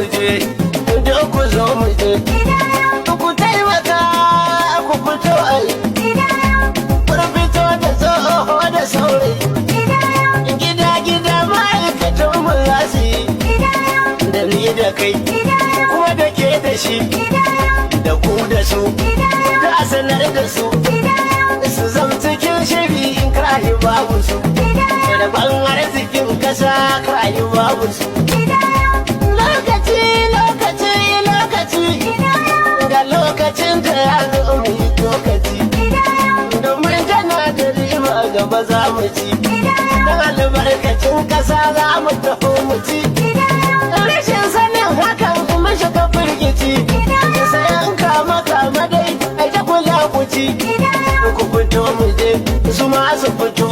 mu je, duk ku zo mu je. Ku taimaka ku fito ai, kun fito da tsoho da saurayi. Gida-gida ma'aikatan mu za su yi, da ni da kai, kuma da ke da shi, da ku da su, da sanar da su, su zam cikin shiri in kayi babu su, da ban arzikin kasa kayi babu su. Lokaci, lokaci, lokaci, da lokacin da ya zo mu yi lokaci, domin tana da riba gaba za mu ci, don albarkacin kasa za mu taho mu ci. Rashin sanin hakan kuma shiga firgici, sai an kama dai ai ta kula ku ci. Ku fito mu je, su ma su fito